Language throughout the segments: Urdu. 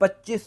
25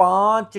5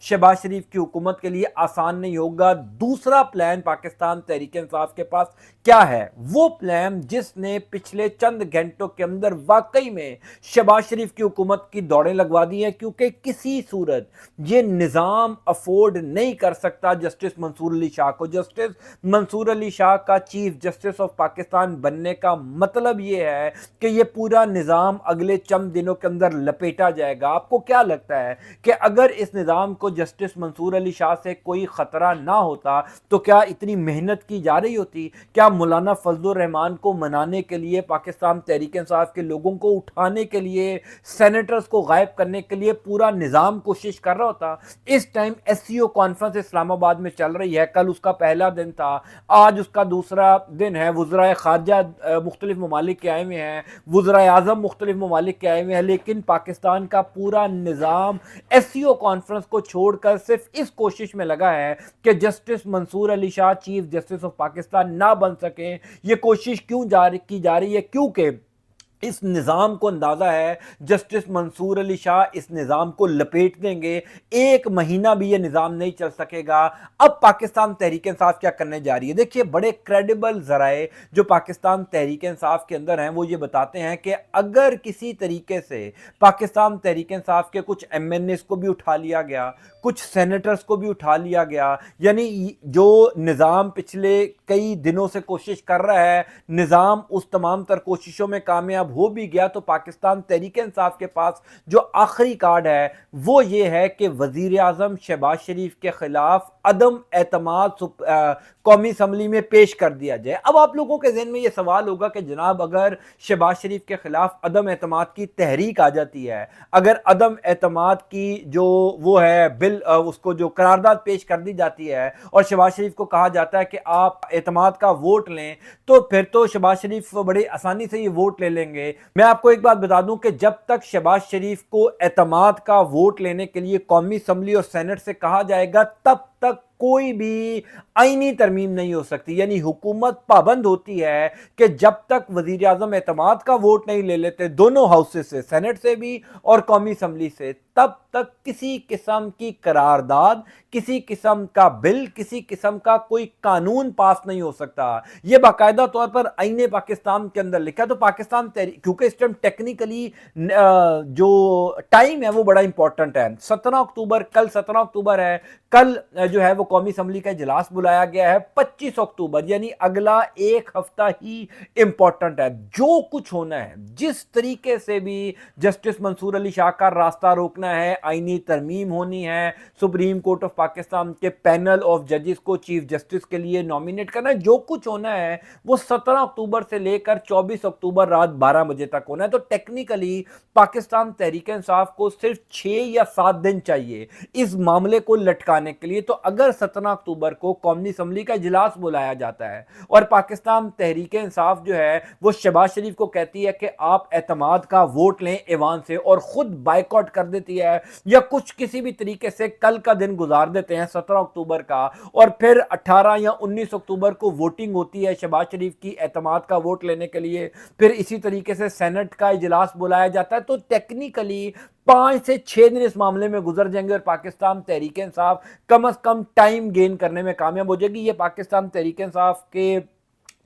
شہباز شریف کی حکومت کے لیے آسان نہیں ہوگا۔ دوسرا پلان پاکستان تحریک انصاف کے پاس کیا ہے؟ وہ پلان جس نے پچھلے چند گھنٹوں کے اندر واقعی میں شہباز شریف کی حکومت کی دوڑیں لگوا دی ہیں، کیونکہ کسی صورت یہ نظام افورڈ نہیں کر سکتا جسٹس منصور علی شاہ کو۔ جسٹس منصور علی شاہ کا چیف جسٹس آف پاکستان بننے کا مطلب یہ ہے کہ یہ پورا نظام اگلے چند دنوں کے اندر لپیٹا جائے گا۔ آپ کو کیا لگتا ہے کہ اگر اس نظام کو جسٹس منصور علی شاہ سے کوئی خطرہ نہ ہوتا تو کیا اتنی محنت کی جا رہی ہوتی؟ کیا مولانا فضل الرحمان کو منانے کے لیے، پاکستان تحریک انصاف کے لوگوں کو اٹھانے کے لیے، سینیٹرز کو غائب کرنے کے لیے پورا نظام کوشش کر رہا ہوتا؟ اس time S C O conference Islamabad میں چل رہی ہے، کل اس کا پہلا دن تھا، آج اس کا دوسرا دن ہے، وزرائے خارجہ مختلف ممالک کے آئے ہوئے ہیں، وزرائے اعظم مختلف ممالک کے آئے ہوئے ہیں، لیکن پاکستان کا پورا نظام ایس سی او کانفرنس کو چھوڑ کر صرف اس کوشش میں لگا ہے کہ justice Mansoor Ali Shah chief justice of Pakistan نہ بن سکیں۔ یہ کوشش کیوں کی جا رہی ہے؟ کیونکہ اس نظام کو اندازہ ہے جسٹس منصور علی شاہ اس نظام کو لپیٹ دیں گے، ایک مہینہ بھی یہ نظام نہیں چل سکے گا۔ اب پاکستان تحریک انصاف کیا کرنے جا رہی ہے؟ دیکھیے، بڑے کریڈیبل ذرائع جو پاکستان تحریک انصاف کے اندر ہیں وہ یہ بتاتے ہیں کہ اگر کسی طریقے سے پاکستان تحریک انصاف کے کچھ ایم این ایز کو بھی اٹھا لیا گیا، کچھ سینیٹرز کو بھی اٹھا لیا گیا، یعنی جو نظام پچھلے کئی دنوں سے کوشش کر رہا ہے، نظام اس تمام تر کوششوں میں کامیاب ہو بھی گیا، تو پاکستان تحریک انصاف کے پاس جو آخری کارڈ ہے وہ یہ ہے کہ وزیر اعظم شہباز شریف کے خلاف عدم اعتماد قومی اسمبلی میں پیش کر دیا جائے۔ اب آپ لوگوں کے ذہن میں یہ سوال ہوگا کہ جناب اگر شہباز شریف کے خلاف عدم اعتماد کی تحریک آ جاتی ہے، اگر عدم اعتماد کی جو وہ ہے بل، اس کو جو قرارداد پیش کر دی جاتی ہے اور شہباز شریف کو کہا جاتا ہے کہ آپ اعتماد کا ووٹ لیں، تو پھر تو شہباز شریف بڑی آسانی سے یہ ووٹ لے لیں گے۔ میں آپ کو ایک بات بتا دوں کہ جب تک شہباز شریف کو اعتماد کا ووٹ لینے کے لیے قومی اسمبلی اور سینٹ سے کہا جائے گا، تب تک کوئی بھی آئینی ترمیم نہیں ہو سکتی۔ یعنی حکومت پابند ہوتی ہے کہ جب تک وزیر اعظم اعتماد کا ووٹ نہیں لے لیتے دونوں ہاؤسز سے، سینٹ سے بھی اور قومی اسمبلی سے، تب تک کسی قسم کی قرارداد، کسی قسم کا بل، کسی قسم کا کوئی قانون پاس نہیں ہو سکتا۔ یہ باقاعدہ طور پر آئین پاکستان کے اندر لکھا ہے۔ تو پاکستان کیونکہ اس ٹائم ٹیکنیکلی جو ٹائم ہے وہ بڑا امپورٹنٹ ہے، 17 اکتوبر، کل 17 اکتوبر ہے، کل جو ہے وہ قومی اسمبلی کا اجلاس بلایا گیا ہے 25 اکتوبر، یعنی اگلا ایک ہفتہ ہی امپورٹنٹ ہے۔ جو کچھ ہونا ہے، جس طریقے سے بھی جسٹس منصور علی شاہ کا راستہ روکنا ہے، آئینی ترمیم ہونی ہے، سپریم کورٹ آف پاکستان کے پینل آف ججز کو چیف جسٹس کے لیے نامینیٹ کرنا ہے، جو کچھ ہونا ہے وہ 17 اکتوبر سے لے کر 24 اکتوبر رات 12 بجے تک ہونا ہے۔ تو ٹیکنیکلی پاکستان تحریک انصاف کو صرف 6 یا 7 دن چاہیے اس معاملے کو لٹکانے کے لیے۔ تو اگر 17 اکتوبر کو قومی اسمبلی کا اجلاس بلایا جاتا ہے اور پاکستان تحریک انصاف جو ہے وہ شہباز شریف کو کہتی ہے کہ آپ اعتماد کا ووٹ لیں ایوان سے، اور خود بائیکاٹ کر دیتی ہے یا کچھ کسی بھی طریقے سے کل کا دن گزار دیتے ہیں 17 اکتوبر کا، اور پھر 18 یا 19 اکتوبر کو ووٹنگ ہوتی ہے شہباز شریف کی اعتماد کا ووٹ لینے کے لیے، پھر اسی طریقے سے سینٹ کا اجلاس بلایا جاتا ہے، تو ٹیکنیکلی 5 سے 6 دن اس معاملے میں گزر جائیں گے اور پاکستان تحریک انصاف کم از کم ٹائم گین کرنے میں کامیاب ہو جائے گی۔ یہ پاکستان تحریک انصاف کے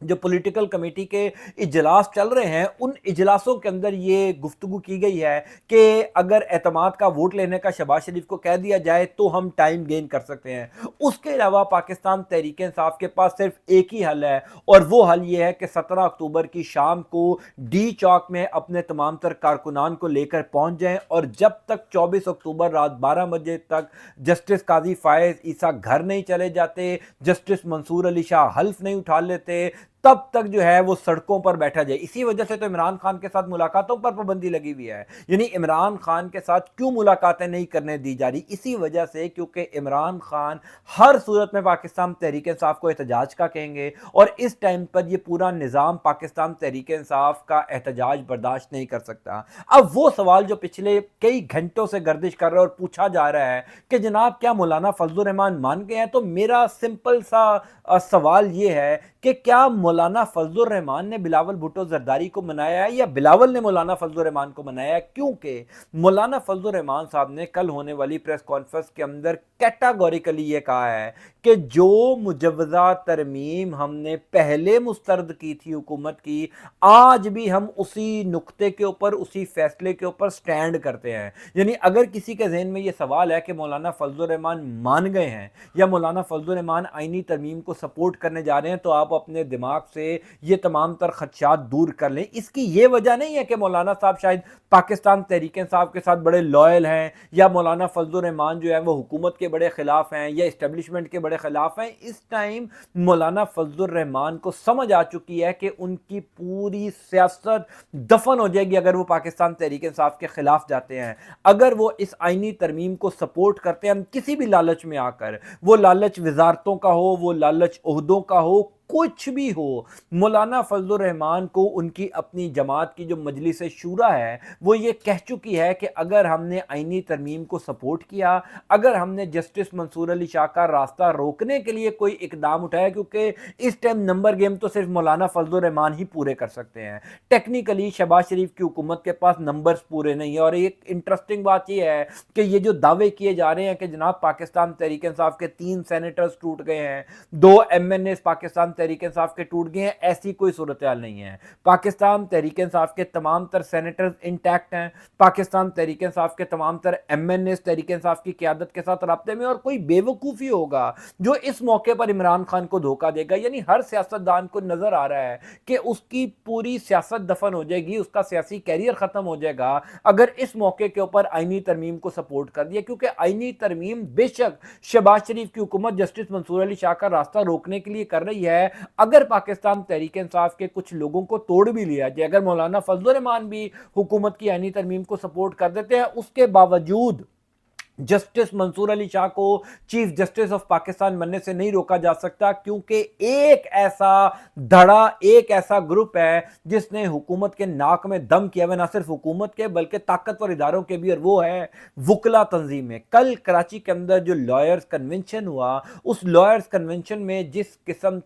جو پولیٹیکل کمیٹی کے اجلاس چل رہے ہیں، ان اجلاسوں کے اندر یہ گفتگو کی گئی ہے کہ اگر اعتماد کا ووٹ لینے کا شہباز شریف کو کہہ دیا جائے تو ہم ٹائم گین کر سکتے ہیں۔ اس کے علاوہ پاکستان تحریک انصاف کے پاس صرف ایک ہی حل ہے، اور وہ حل یہ ہے کہ 17 اکتوبر کی شام کو ڈی چوک میں اپنے تمام تر کارکنان کو لے کر پہنچ جائیں، اور جب تک 24 اکتوبر رات 12 بجے تک جسٹس قاضی فائز عیسیٰ گھر نہیں چلے جاتے، جسٹس منصور علی شاہ حلف نہیں اٹھا لیتے، تب تک جو ہے وہ سڑکوں پر بیٹھا جائے۔ اسی وجہ سے تو عمران خان کے ساتھ ملاقاتوں پر پابندی لگی ہوئی ہے۔ یعنی عمران خان کے ساتھ کیوں ملاقاتیں نہیں کرنے دی جا رہی؟ اسی وجہ سے کیونکہ عمران خان ہر صورت میں پاکستان تحریک انصاف کو احتجاج کا کہیں گے، اور اس ٹائم پر یہ پورا نظام پاکستان تحریک انصاف کا احتجاج برداشت نہیں کر سکتا۔ اب وہ سوال جو پچھلے کئی گھنٹوں سے گردش کر رہا ہے اور پوچھا جا رہا ہے کہ جناب کیا مولانا فضل الرحمان مان گئے ہیں، تو میرا سمپل سا سوال یہ ہے کہ کیا مولانا فضل الرحمان نے بلاول بھٹو زرداری کو منایا ہے یا بلاول نے مولانا فضل الرحمان کو منایا ہے؟ کیونکہ مولانا فضل الرحمان صاحب نے کل ہونے والی پریس کانفرنس کے اندر کیٹاگوریکلی یہ کہا ہے کہ جو مجوزہ ترمیم ہم نے پہلے مسترد کی تھی حکومت کی، آج بھی ہم اسی نقطے کے اوپر، اسی فیصلے کے اوپر سٹینڈ کرتے ہیں۔ یعنی اگر کسی کے ذہن میں یہ سوال ہے کہ مولانا فضل الرحمان مان گئے ہیں یا مولانا فضل الرحمان آئینی ترمیم کو سپورٹ کرنے جا رہے ہیں، تو آپ اپنے دماغ سے یہ تمام تر خدشات دور کر لیں۔ اس کی یہ وجہ نہیں ہے کہ مولانا صاحب شاید پاکستان تحریک انصاف کے ساتھ بڑے لائل ہیں یا مولانا فضل الرحمان جو ہے وہ حکومت کے بڑے خلاف ہیں یا اسٹیبلشمنٹ کے بڑے خلاف ہیں۔ اس ٹائم مولانا فضل الرحمان کو سمجھ آ چکی ہے کہ ان کی پوری سیاست دفن ہو جائے گی اگر وہ پاکستان تحریک انصاف کے خلاف جاتے ہیں، اگر وہ اس آئینی ترمیم کو سپورٹ کرتے ہیں کسی بھی لالچ میں آ کر، وہ لالچ وزارتوں کا ہو، وہ لالچ عہدوں کا ہو، کچھ بھی ہو۔ مولانا فضل الرحمان کو ان کی اپنی جماعت کی جو مجلس شورا ہے وہ یہ کہہ چکی ہے کہ اگر ہم نے آئینی ترمیم کو سپورٹ کیا، اگر ہم نے جسٹس منصور علی شاہ کا راستہ روکنے کے لیے کوئی اقدام اٹھایا، کیونکہ اس ٹائم نمبر گیم تو صرف مولانا فضل الرحمان ہی پورے کر سکتے ہیں، ٹیکنیکلی شہباز شریف کی حکومت کے پاس نمبرز پورے نہیں ہیں۔ اور ایک انٹرسٹنگ بات یہ ہے کہ یہ جو دعوے کیے جا رہے ہیں کہ جناب پاکستان تحریک انصاف کے 3 سینیٹرز ٹوٹ گئے ہیں، 2 M N as Pakistan Tehreek Insaf کے ٹوٹ گئے ہیں، ایسی کوئی صورتحال نہیں ہے۔ پاکستان تحریک انصاف کے تمام تر سینیٹرز انٹیکٹ ہیں، پاکستان تحریک انصاف کے تمام تر M N as Tehreek Insaf کی قیادت کے ساتھ رابطے میں، اور کوئی بے وقوفی ہوگا جو اس موقع پر عمران خان کو دھوکہ دے گا، یعنی ہر سیاستدان کو نظر آ رہا ہے کہ اس کی پوری سیاست دفن ہو جائے گی، اس کا سیاسی کیریئر ختم ہو جائے گا اگر اس موقع کے اوپر آئینی ترمیم کو سپورٹ کر دیا، کیونکہ آئینی ترمیم بے شک شہباز شریف کی حکومت جسٹس منصور علی شاہ کا راستہ روکنے کے لیے کر رہی ہے، اگر پاکستان تحریک انصاف کے کچھ لوگوں کو توڑ بھی لیا جائے، اگر مولانا فضل الرحمان بھی حکومت کی آئینی ترمیم کو سپورٹ کر دیتے ہیں، اس کے باوجود جسٹس منصور علی شاہ کو چیف جسٹس آف پاکستان بننے سے نہیں روکا جا سکتا، کیونکہ ایک ایسا دھڑا، ایک ایسا گروپ ہے جس نے حکومت کے ناک میں دم کیا ہوا، نہ صرف حکومت کے بلکہ طاقتور اداروں کے بھی، اور وہ ہے وکلا تنظیمیں۔ کل کراچی کے اندر جو لائرز کنونشن ہوا، اس لائرز کنونشن میں جس قسم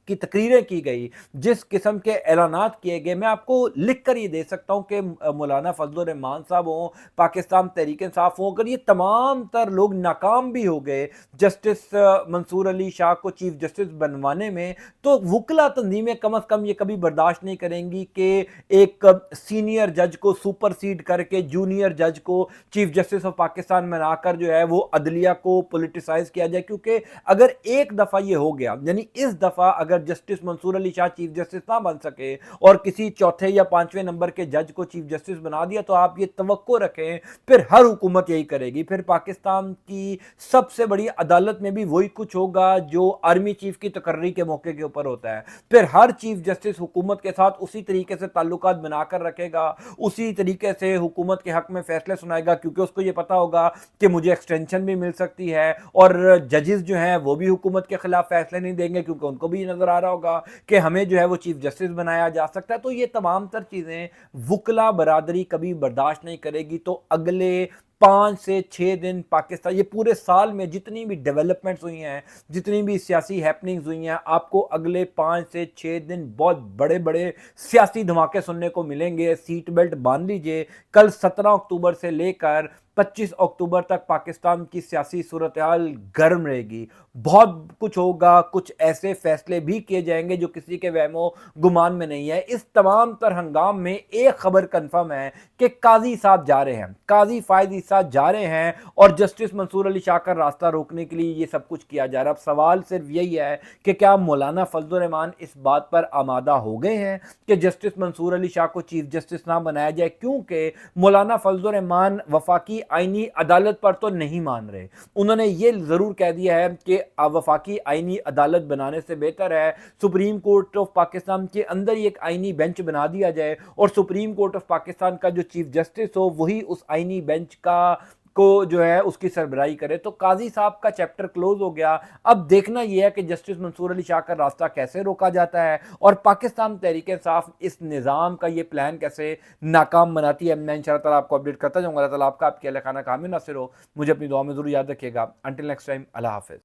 کی تقریریں کی گئی، جس قسم کے اعلانات کیے گئے، میں آپ کو لکھ کر یہ دے سکتا ہوں کہ مولانا فضل الرحمان صاحب ہوں، پاکستان تحریک انصاف ہوں، اگر یہ تمام تر لوگ ناکام بھی ہو گئے جسٹس منصور علی شاہ کو چیف جسٹس بنوانے میں، تو وکلا تنظیمیں کم از کم یہ کبھی برداشت نہیں کریں گی کہ ایک سینئر جج کو سپر سیڈ کر کے جونیئر جج کو چیف جسٹس آف پاکستان بنا کر جو ہے وہ عدلیہ کو پولیٹیسائز کیا جائے۔ کیونکہ اگر ایک دفعہ یہ ہو گیا، یعنی اس دفعہ اگر جسٹس منصور علی شاہ چیف جسٹس نہ بن سکے اور کسی چوتھے یا 5ویں نمبر کے جج کو چیف جسٹس بنا دیا، تو آپ یہ توقع رکھیں پھر ہر حکومت یہی کرے گی، پھر پاکستان کی سب سے بڑی عدالت میں بھی وہی کچھ ہوگا جو آرمی چیف کی تقرری کے موقع کے اوپر ہوتا ہے، پھر ہر چیف جسٹس حکومت کے ساتھ اسی طریقے سے تعلقات بنا کر رکھے گا، اسی طریقے سے حکومت کے حق میں فیصلے سنائے گا، کیونکہ اس کو یہ پتا ہوگا کہ مجھے ایکسٹینشن بھی مل سکتی ہے، اور ججز جو ہیں وہ بھی حکومت کے خلاف فیصلے نہیں دیں گے، کیونکہ ان کو بھی نظر آ رہا ہوگا کہ ہمیں جو ہے وہ چیف جسٹس بنایا جا سکتا ہے۔ تو یہ تمام تر چیزیں وکلا برادری کبھی برداشت نہیں کرے گی۔ تو اگلے 5 سے 6 دن پاکستان، یہ پورے سال میں جتنی بھی ڈیولپمنٹس ہوئی ہیں، جتنی بھی سیاسی ہیپننگز ہوئی ہیں، آپ کو اگلے 5 سے 6 دن بہت بڑے بڑے سیاسی دھماکے سننے کو ملیں گے۔ سیٹ بیلٹ باندھ لیجئے، کل 17 اکتوبر سے لے کر 25 اکتوبر تک پاکستان کی سیاسی صورتحال گرم رہے گی، بہت کچھ ہوگا، کچھ ایسے فیصلے بھی کیے جائیں گے جو کسی کے وہم و گمان میں نہیں ہے۔ اس تمام تر ہنگام میں ایک خبر کنفرم ہے کہ قاضی صاحب جا رہے ہیں، قاضی فائز عیسیٰ جا رہے ہیں، اور جسٹس منصور علی شاہ کا راستہ روکنے کے لیے یہ سب کچھ کیا جا رہا ہے۔ اب سوال صرف یہی ہے کہ کیا مولانا فضل الرحمان اس بات پر آمادہ ہو گئے ہیں کہ جسٹس منصور علی شاہ کو چیف جسٹس نہ بنایا جائے، کیونکہ مولانا فضل الرحمان وفاقی آئینی عدالت پر تو نہیں مان رہے۔ انہوں نے یہ ضرور کہہ دیا ہے کہ وفاقی آئینی عدالت بنانے سے بہتر ہے سپریم کورٹ آف پاکستان کے اندر ہی ایک آئینی بینچ بنا دیا جائے، اور سپریم کورٹ آف پاکستان کا جو چیف جسٹس ہو وہی اس آئینی بینچ کو جو ہے اس کی سربراہی کرے۔ تو قاضی صاحب کا چیپٹر کلوز ہو گیا۔ اب دیکھنا یہ ہے کہ جسٹس منصور علی شاہ کا راستہ کیسے روکا جاتا ہے، اور پاکستان تحریک انصاف اس نظام کا یہ پلان کیسے ناکام بناتی ہے۔ میں انشاءاللہ تعالیٰ آپ کو اپڈیٹ کرتا جاؤں گا۔ اللہ تعالیٰ آپ کا آپ کے اہل خانہ کامل ناصر ہو۔ مجھے اپنی دعا میں ضرور یاد رکھیے گا۔ انٹل نیکسٹ ٹائم، اللہ حافظ۔